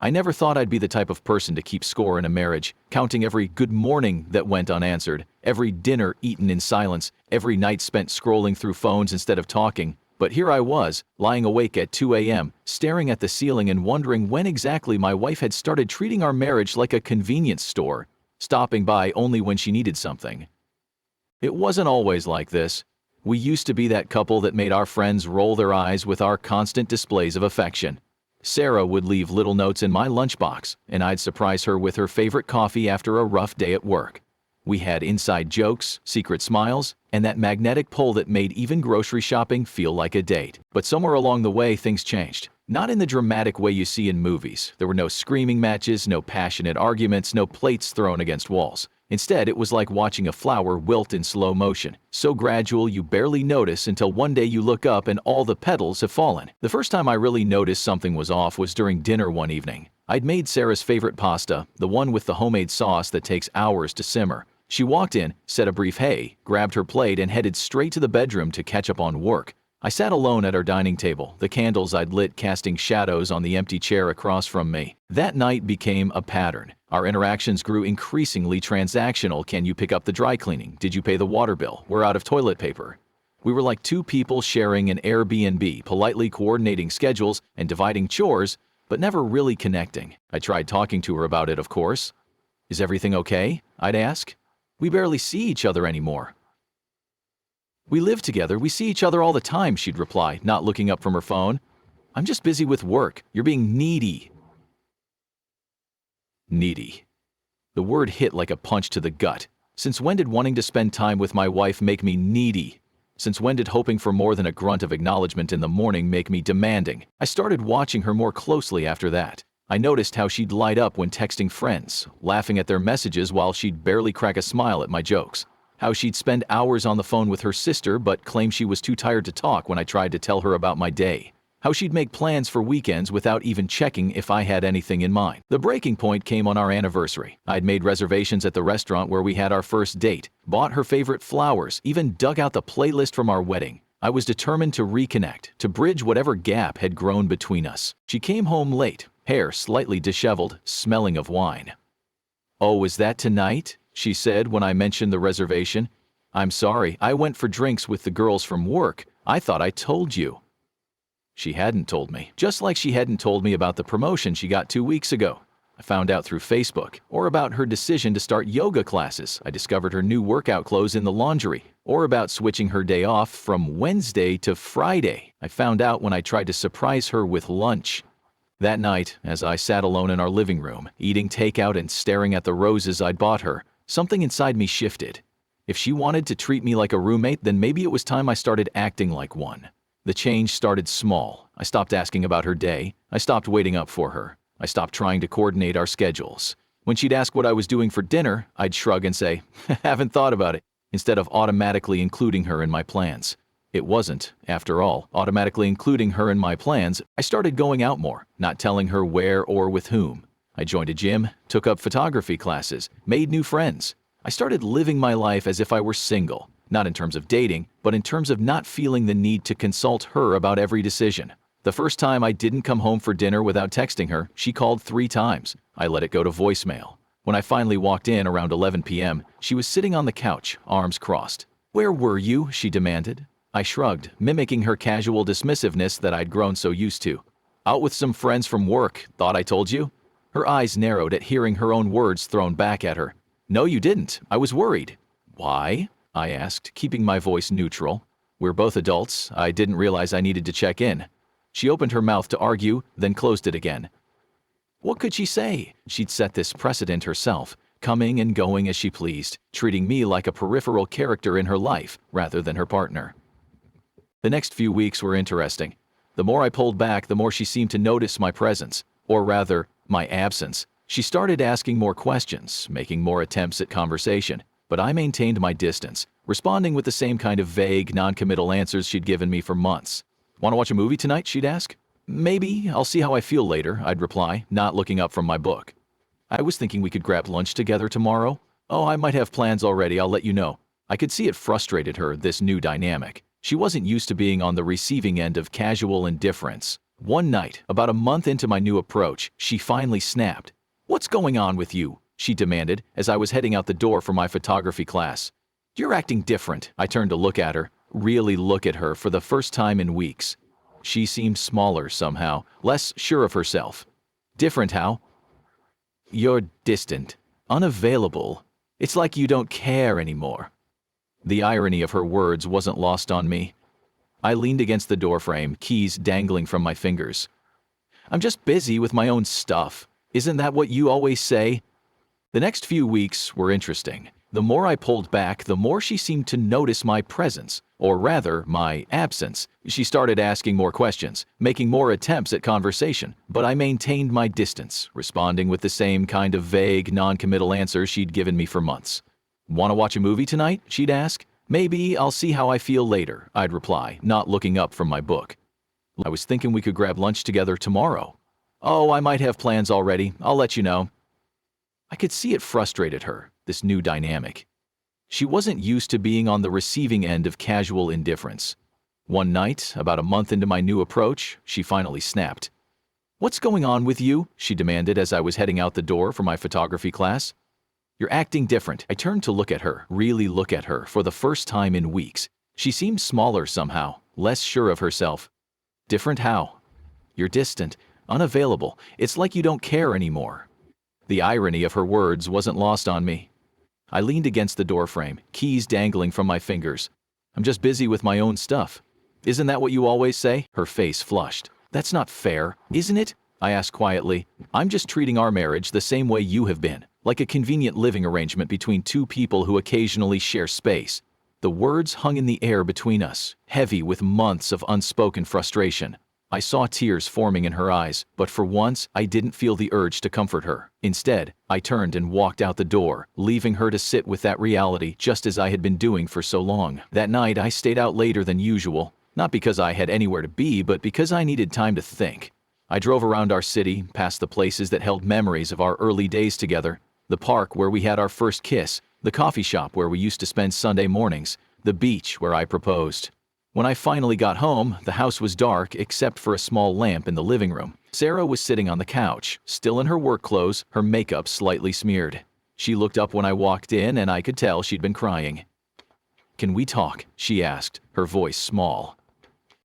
I never thought I'd be the type of person to keep score in a marriage, counting every good morning that went unanswered, every dinner eaten in silence, every night spent scrolling through phones instead of talking. But here I was, lying awake at 2 a.m., staring at the ceiling and wondering when exactly my wife had started treating our marriage like a convenience store, stopping by only when she needed something. It wasn't always like this. We used to be that couple that made our friends roll their eyes with our constant displays of affection. Sarah would leave little notes in my lunchbox, and I'd surprise her with her favorite coffee after a rough day at work. We had inside jokes, secret smiles, and that magnetic pull that made even grocery shopping feel like a date. But somewhere along the way, things changed. Not in the dramatic way you see in movies. There were no screaming matches, no passionate arguments, no plates thrown against walls. Instead, it was like watching a flower wilt in slow motion, so gradual you barely notice until one day you look up and all the petals have fallen. The first time I really noticed something was off was during dinner one evening. I'd made Sarah's favorite pasta, the one with the homemade sauce that takes hours to simmer. She walked in, said a brief hey, grabbed her plate and headed straight to the bedroom to catch up on work. I sat alone at our dining table, the candles I'd lit casting shadows on the empty chair across from me. That night became a pattern. Our interactions grew increasingly transactional. Can you pick up the dry cleaning? Did you pay the water bill? We're out of toilet paper. We were like two people sharing an Airbnb, politely coordinating schedules and dividing chores, but never really connecting. I tried talking to her about it, of course. Is everything okay? I'd ask. We barely see each other anymore. We live together, we see each other all the time, she'd reply, not looking up from her phone. I'm just busy with work. You're being needy. Needy. The word hit like a punch to the gut. Since when did wanting to spend time with my wife make me needy? Since when did hoping for more than a grunt of acknowledgement in the morning make me demanding? I started watching her more closely after that. I noticed how she'd light up when texting friends, laughing at their messages while she'd barely crack a smile at my jokes. How she'd spend hours on the phone with her sister but claim she was too tired to talk when I tried to tell her about my day. How she'd make plans for weekends without even checking if I had anything in mind. The breaking point came on our anniversary. I'd made reservations at the restaurant where we had our first date, bought her favorite flowers, even dug out the playlist from our wedding. I was determined to reconnect, to bridge whatever gap had grown between us. She came home late, hair slightly disheveled, smelling of wine. "Oh, is that tonight?" she said when I mentioned the reservation. "I'm sorry, I went for drinks with the girls from work. I thought I told you." She hadn't told me, just like she hadn't told me about the promotion she got 2 weeks ago. I found out through Facebook, or about her decision to start yoga classes. I discovered her new workout clothes in the laundry, or about switching her day off from Wednesday to Friday. I found out when I tried to surprise her with lunch. That night, as I sat alone in our living room, eating takeout and staring at the roses I'd bought her, something inside me shifted. If she wanted to treat me like a roommate, then maybe it was time I started acting like one. The change started small. I stopped asking about her day. I stopped waiting up for her. I stopped trying to coordinate our schedules. When she'd ask what I was doing for dinner, I'd shrug and say, "Haven't thought about it," instead of automatically including her in my plans. It wasn't, after all, automatically including her in my plans. I started going out more, not telling her where or with whom. I joined a gym, took up photography classes, made new friends. I started living my life as if I were single, not in terms of dating, but in terms of not feeling the need to consult her about every decision. The first time I didn't come home for dinner without texting her, she called 3 times. I let it go to voicemail. When I finally walked in around 11 p.m., she was sitting on the couch, arms crossed. "Where were you?" she demanded. I shrugged, mimicking her casual dismissiveness that I'd grown so used to. "Out with some friends from work. Thought I told you?" Her eyes narrowed at hearing her own words thrown back at her. "No, you didn't. I was worried." "Why?" I asked, keeping my voice neutral. We're both adults. I didn't realize I needed to check in. She opened her mouth to argue, then closed it again. What could she say? She'd set this precedent herself, coming and going as she pleased, treating me like a peripheral character in her life rather than her partner. The next few weeks were interesting. The more I pulled back, the more she seemed to notice my presence, or rather, my absence. She started asking more questions, making more attempts at conversation, but I maintained my distance, responding with the same kind of vague, non-committal answers she'd given me for months. "Want to watch a movie tonight?" she'd ask. "Maybe. I'll see how I feel later," I'd reply, not looking up from my book. "I was thinking we could grab lunch together tomorrow." "Oh, I might have plans already. I'll let you know." I could see it frustrated her, this new dynamic. She wasn't used to being on the receiving end of casual indifference. One night, about a month into my new approach, she finally snapped. "What's going on with you?" she demanded as I was heading out the door for my photography class. "You're acting different." I turned to look at her, really look at her for the first time in weeks. She seemed smaller somehow, less sure of herself. "Different how?" "You're distant, unavailable. It's like you don't care anymore." The irony of her words wasn't lost on me. I leaned against the doorframe, keys dangling from my fingers. "I'm just busy with my own stuff. Isn't that what you always say?" The next few weeks were interesting. The more I pulled back, the more she seemed to notice my presence, or rather, my absence. She started asking more questions, making more attempts at conversation, but I maintained my distance, responding with the same kind of vague, non-committal answers she'd given me for months. "Want to watch a movie tonight?" she'd ask. "Maybe I'll see how I feel later," I'd reply, not looking up from my book. "I was thinking we could grab lunch together tomorrow." "Oh, I might have plans already. I'll let you know." I could see it frustrated her, this new dynamic. She wasn't used to being on the receiving end of casual indifference. One night, about a month into my new approach, she finally snapped. "What's going on with you?" she demanded as I was heading out the door for my photography class. "You're acting different." I turned to look at her, really look at her, for the first time in weeks. She seemed smaller somehow, less sure of herself. "Different how?" "You're distant, unavailable. It's like you don't care anymore." The irony of her words wasn't lost on me. I leaned against the doorframe, keys dangling from my fingers. "I'm just busy with my own stuff." "Isn't that what you always say?" Her face flushed. "That's not fair, isn't it?" I asked quietly. "I'm just treating our marriage the same way you have been, like a convenient living arrangement between two people who occasionally share space." The words hung in the air between us, heavy with months of unspoken frustration. I saw tears forming in her eyes, but for once, I didn't feel the urge to comfort her. Instead, I turned and walked out the door, leaving her to sit with that reality just as I had been doing for so long. That night, I stayed out later than usual, not because I had anywhere to be, but because I needed time to think. I drove around our city, past the places that held memories of our early days together, the park where we had our first kiss, the coffee shop where we used to spend Sunday mornings, the beach where I proposed. When I finally got home, the house was dark except for a small lamp in the living room. Sarah was sitting on the couch, still in her work clothes, her makeup slightly smeared. She looked up when I walked in and I could tell she'd been crying. "Can we talk?" she asked, her voice small.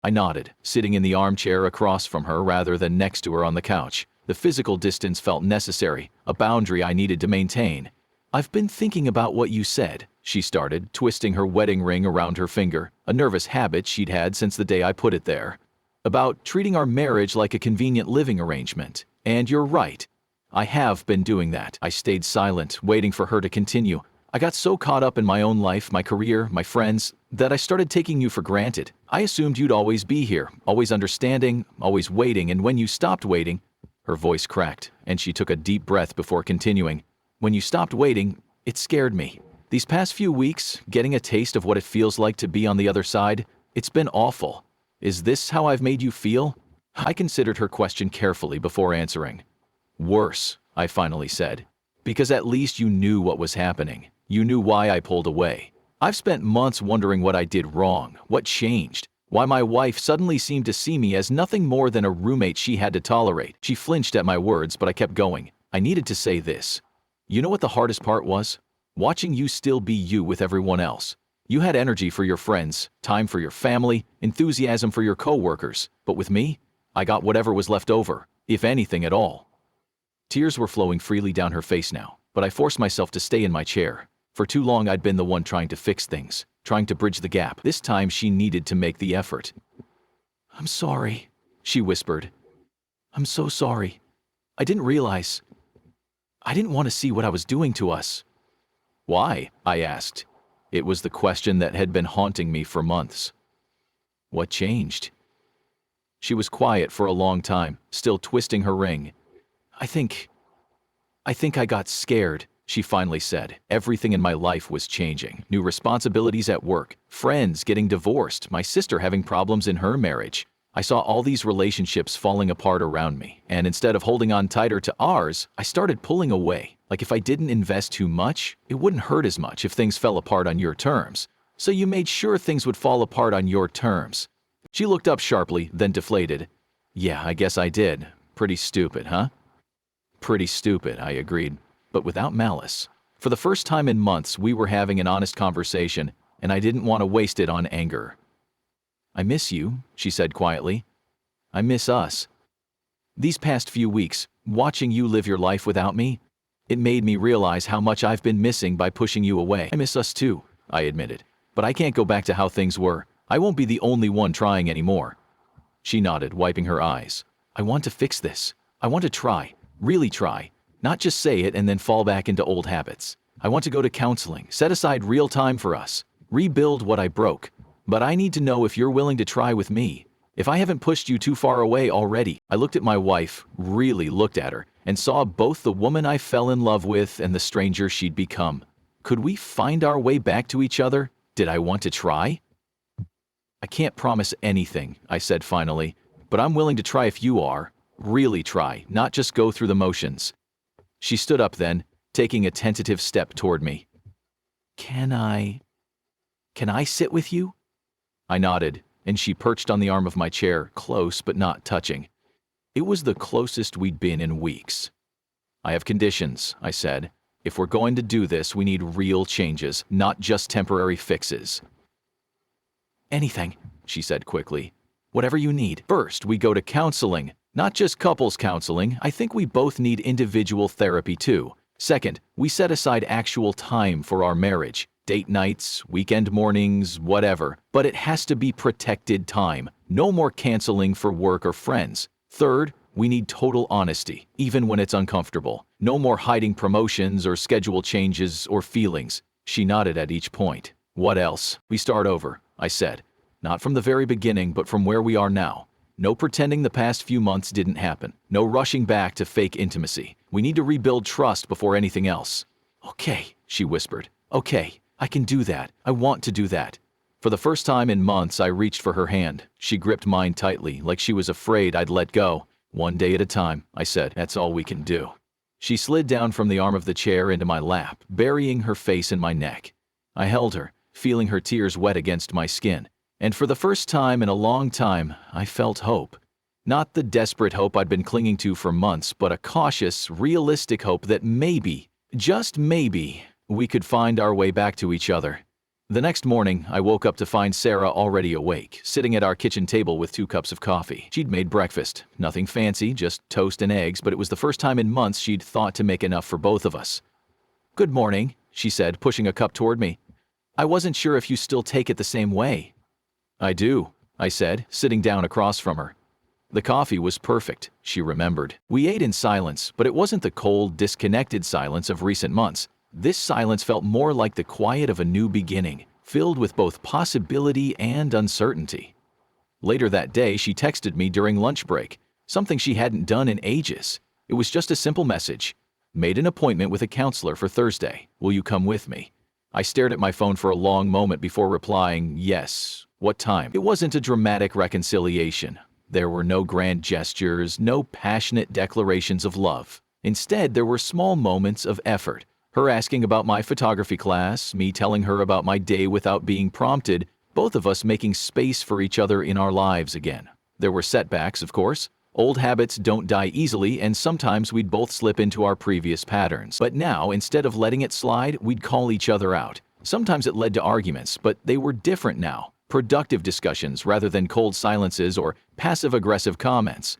I nodded, sitting in the armchair across from her rather than next to her on the couch. The physical distance felt necessary, a boundary I needed to maintain. "I've been thinking about what you said," she started, twisting her wedding ring around her finger, a nervous habit she'd had since the day I put it there. "About treating our marriage like a convenient living arrangement. And you're right. I have been doing that." I stayed silent, waiting for her to continue. "I got so caught up in my own life, my career, my friends, that I started taking you for granted. I assumed you'd always be here, always understanding, always waiting, and when you stopped waiting..." Her voice cracked, and she took a deep breath before continuing. "When you stopped waiting, it scared me. These past few weeks, getting a taste of what it feels like to be on the other side, it's been awful. Is this how I've made you feel?" I considered her question carefully before answering. "Worse," I finally said. "Because at least you knew what was happening. You knew why I pulled away. I've spent months wondering what I did wrong, what changed, why my wife suddenly seemed to see me as nothing more than a roommate she had to tolerate." She flinched at my words, but I kept going. I needed to say this. "You know what the hardest part was? Watching you still be you with everyone else. You had energy for your friends, time for your family, enthusiasm for your coworkers, but with me, I got whatever was left over, if anything at all." Tears were flowing freely down her face now, but I forced myself to stay in my chair. For too long I'd been the one trying to fix things, trying to bridge the gap. This time she needed to make the effort. "I'm sorry," she whispered. "I'm so sorry. I didn't realize. I didn't want to see what I was doing to us." "Why?" I asked. It was the question that had been haunting me for months. "What changed?" She was quiet for a long time, still twisting her ring. I think I got scared," she finally said. "Everything in my life was changing. New responsibilities at work, friends getting divorced, my sister having problems in her marriage. I saw all these relationships falling apart around me, and instead of holding on tighter to ours, I started pulling away. Like if I didn't invest too much, it wouldn't hurt as much if things fell apart on your terms. So you made sure things would fall apart on your terms." She looked up sharply, then deflated. Yeah, I guess I did. Pretty stupid, huh? Pretty stupid, I agreed, but without malice. For the first time in months, we were having an honest conversation, and I didn't want to waste it on anger. I miss you, she said quietly. I miss us. These past few weeks, watching you live your life without me, it made me realize how much I've been missing by pushing you away. I miss us too, I admitted, but I can't go back to how things were. I won't be the only one trying anymore. She nodded, wiping her eyes. I want to fix this. I want to try, really try, not just say it and then fall back into old habits. I want to go to counseling, set aside real time for us, rebuild what I broke. But I need to know if you're willing to try with me. If I haven't pushed you too far away already. I looked at my wife, really looked at her, and saw both the woman I fell in love with and the stranger she'd become. Could we find our way back to each other? Did I want to try? I can't promise anything, I said finally, but I'm willing to try if you are. Really try, not just go through the motions. She stood up then, taking a tentative step toward me. Can I sit with you? I nodded, and she perched on the arm of my chair, close but not touching. It was the closest we'd been in weeks. I have conditions, I said. If we're going to do this, we need real changes, not just temporary fixes. Anything, she said quickly. Whatever you need. First, we go to counseling. Not just couples counseling. I think we both need individual therapy too. Second, we set aside actual time for our marriage. Date nights, weekend mornings, whatever. But it has to be protected time. No more canceling for work or friends. Third, we need total honesty, even when it's uncomfortable. No more hiding promotions or schedule changes or feelings. She nodded at each point. What else? We start over, I said. Not from the very beginning, but from where we are now. No pretending the past few months didn't happen. No rushing back to fake intimacy. We need to rebuild trust before anything else. Okay, she whispered. Okay, I can do that. I want to do that. For the first time in months, I reached for her hand. She gripped mine tightly, like she was afraid I'd let go. One day at a time, I said. That's all we can do. She slid down from the arm of the chair into my lap, burying her face in my neck. I held her, feeling her tears wet against my skin. And for the first time in a long time, I felt hope. Not the desperate hope I'd been clinging to for months, but a cautious, realistic hope that maybe, just maybe, we could find our way back to each other. The next morning, I woke up to find Sarah already awake, sitting at our kitchen table with 2 cups of coffee. She'd made breakfast. Nothing fancy, just toast and eggs, but it was the first time in months she'd thought to make enough for both of us. Good morning, she said, pushing a cup toward me. I wasn't sure if you still take it the same way. I do, I said, sitting down across from her. The coffee was perfect, she remembered. We ate in silence, but it wasn't the cold, disconnected silence of recent months. This silence felt more like the quiet of a new beginning, filled with both possibility and uncertainty. Later that day, she texted me during lunch break, something she hadn't done in ages. It was just a simple message. Made an appointment with a counselor for Thursday. Will you come with me? I stared at my phone for a long moment before replying, yes. What time? It wasn't a dramatic reconciliation. There were no grand gestures, no passionate declarations of love. Instead, there were small moments of effort. Her asking about my photography class, me telling her about my day without being prompted, both of us making space for each other in our lives again. There were setbacks, of course. Old habits don't die easily, and sometimes we'd both slip into our previous patterns. But now, instead of letting it slide, we'd call each other out. Sometimes it led to arguments, but they were different now. Productive discussions rather than cold silences or passive-aggressive comments.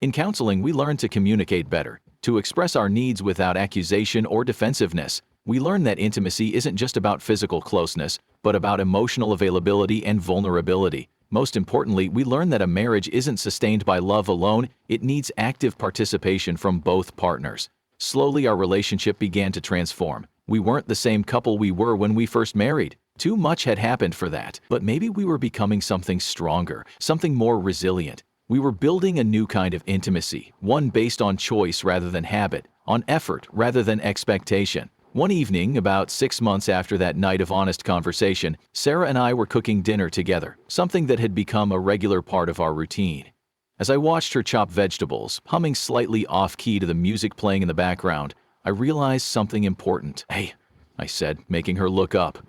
In counseling, we learn to communicate better, to express our needs without accusation or defensiveness. We learn that intimacy isn't just about physical closeness, but about emotional availability and vulnerability. Most importantly, we learn that a marriage isn't sustained by love alone, it needs active participation from both partners. Slowly, our relationship began to transform. We weren't the same couple we were when we first married. Too much had happened for that, but maybe we were becoming something stronger, something more resilient. We were building a new kind of intimacy, one based on choice rather than habit, on effort rather than expectation. One evening, about 6 months after that night of honest conversation, Sarah and I were cooking dinner together, something that had become a regular part of our routine. As I watched her chop vegetables, humming slightly off-key to the music playing in the background, I realized something important. Hey, I said, making her look up.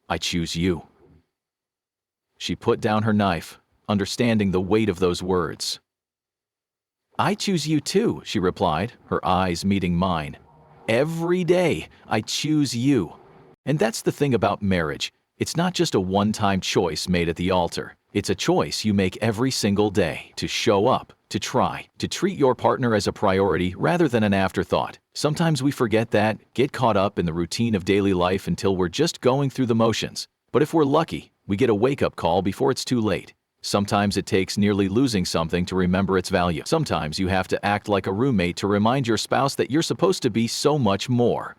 I choose you. She put down her knife, understanding the weight of those words. I choose you too, she replied, her eyes meeting mine. Every day, I choose you. And that's the thing about marriage. It's not just a one-time choice made at the altar. It's a choice you make every single day to show up, to try, to treat your partner as a priority rather than an afterthought. Sometimes we forget that, get caught up in the routine of daily life until we're just going through the motions. But if we're lucky, we get a wake-up call before it's too late. Sometimes it takes nearly losing something to remember its value. Sometimes you have to act like a roommate to remind your spouse that you're supposed to be so much more.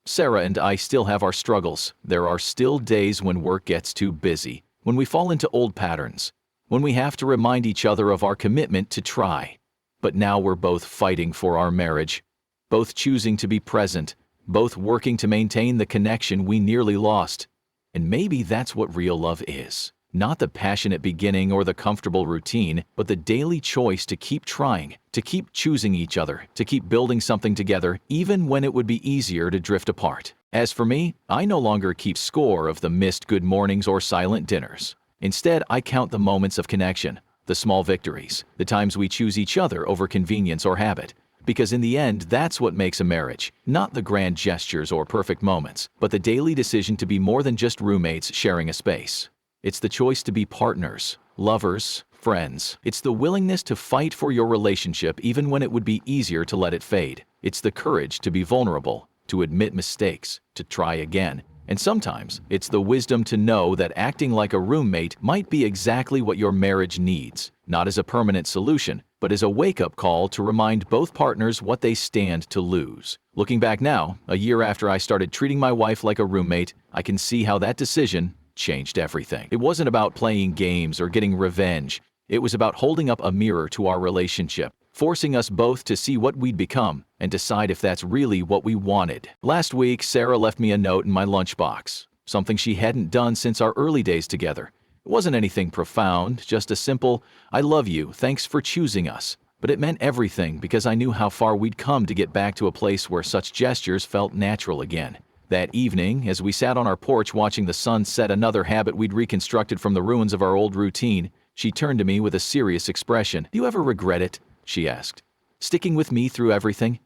Sarah and I still have our struggles. There are still days when work gets too busy, when we fall into old patterns, when we have to remind each other of our commitment to try. But now we're both fighting for our marriage, both choosing to be present, both working to maintain the connection we nearly lost. And maybe that's what real love is. Not the passionate beginning or the comfortable routine, but the daily choice to keep trying, to keep choosing each other, to keep building something together, even when it would be easier to drift apart. As for me, I no longer keep score of the missed good mornings or silent dinners. Instead, I count the moments of connection, the small victories, the times we choose each other over convenience or habit. Because in the end, that's what makes a marriage. Not the grand gestures or perfect moments, but the daily decision to be more than just roommates sharing a space. It's the choice to be partners, lovers, friends. It's the willingness to fight for your relationship even when it would be easier to let it fade. It's the courage to be vulnerable, to admit mistakes, to try again. And sometimes, it's the wisdom to know that acting like a roommate might be exactly what your marriage needs, not as a permanent solution, but as a wake-up call to remind both partners what they stand to lose. Looking back now, a year after I started treating my wife like a roommate, I can see how that decision changed everything. It wasn't about playing games or getting revenge. It was about holding up a mirror to our relationship, forcing us both to see what we'd become and decide if that's really what we wanted. Last week, Sarah left me a note in my lunchbox, something she hadn't done since our early days together. It wasn't anything profound, just a simple, "I love you, thanks for choosing us." But it meant everything because I knew how far we'd come to get back to a place where such gestures felt natural again. That evening, as we sat on our porch watching the sun set another habit we'd reconstructed from the ruins of our old routine, she turned to me with a serious expression. "Do you ever regret it?" she asked. "Sticking with me through everything?"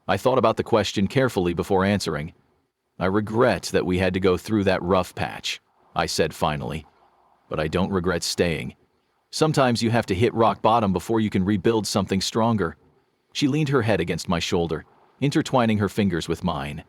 I thought about the question carefully before answering. "I regret that we had to go through that rough patch," I said finally. "But I don't regret staying. Sometimes you have to hit rock bottom before you can rebuild something stronger." She leaned her head against my shoulder, intertwining her fingers with mine.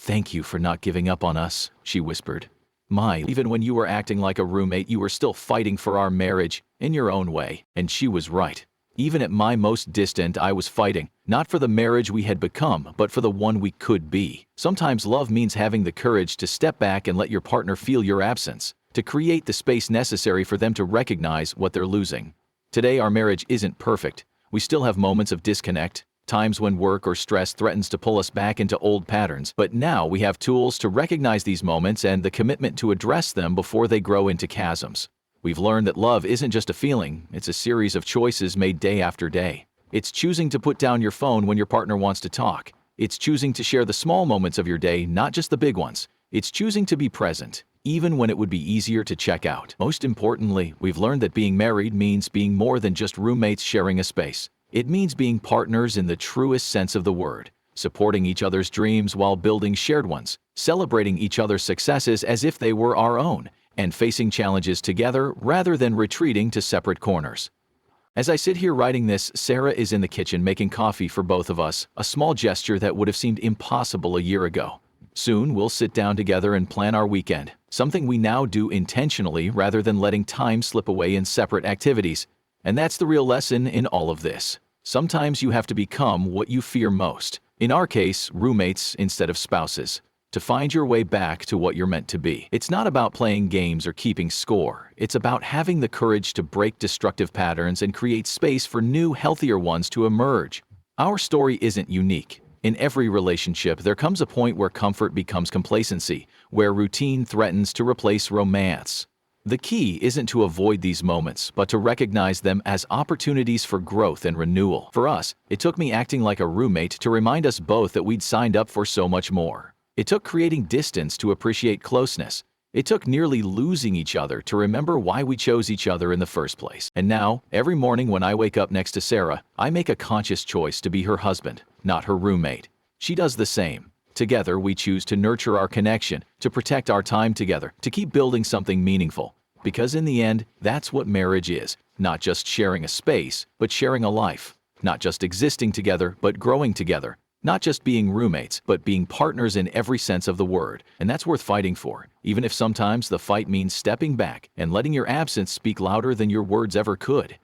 "Thank you for not giving up on us," she whispered. Even when you were acting like a roommate, you were still fighting for our marriage, in your own way." And she was right. Even at my most distant, I was fighting, not for the marriage we had become, but for the one we could be. Sometimes love means having the courage to step back and let your partner feel your absence, to create the space necessary for them to recognize what they're losing. Today, our marriage isn't perfect. We still have moments of disconnect, times when work or stress threatens to pull us back into old patterns, but now we have tools to recognize these moments and the commitment to address them before they grow into chasms. We've learned that love isn't just a feeling, it's a series of choices made day after day. It's choosing to put down your phone when your partner wants to talk. It's choosing to share the small moments of your day, not just the big ones. It's choosing to be present, even when it would be easier to check out. Most importantly, we've learned that being married means being more than just roommates sharing a space. It means being partners in the truest sense of the word, supporting each other's dreams while building shared ones, celebrating each other's successes as if they were our own, and facing challenges together rather than retreating to separate corners. As I sit here writing this, Sarah is in the kitchen making coffee for both of us, a small gesture that would have seemed impossible a year ago. Soon, we'll sit down together and plan our weekend, something we now do intentionally rather than letting time slip away in separate activities. And that's the real lesson in all of this. Sometimes you have to become what you fear most. In our case, roommates instead of spouses. To find your way back to what you're meant to be. It's not about playing games or keeping score. It's about having the courage to break destructive patterns and create space for new, healthier ones to emerge. Our story isn't unique. In every relationship, there comes a point where comfort becomes complacency, where routine threatens to replace romance. The key isn't to avoid these moments, but to recognize them as opportunities for growth and renewal. For us, it took me acting like a roommate to remind us both that we'd signed up for so much more. It took creating distance to appreciate closeness. It took nearly losing each other to remember why we chose each other in the first place. And now, every morning when I wake up next to Sarah, I make a conscious choice to be her husband, not her roommate. She does the same. Together, we choose to nurture our connection, to protect our time together, to keep building something meaningful. Because in the end, that's what marriage is. Not just sharing a space, but sharing a life. Not just existing together, but growing together. Not just being roommates, but being partners in every sense of the word. And that's worth fighting for, even if sometimes the fight means stepping back and letting your absence speak louder than your words ever could.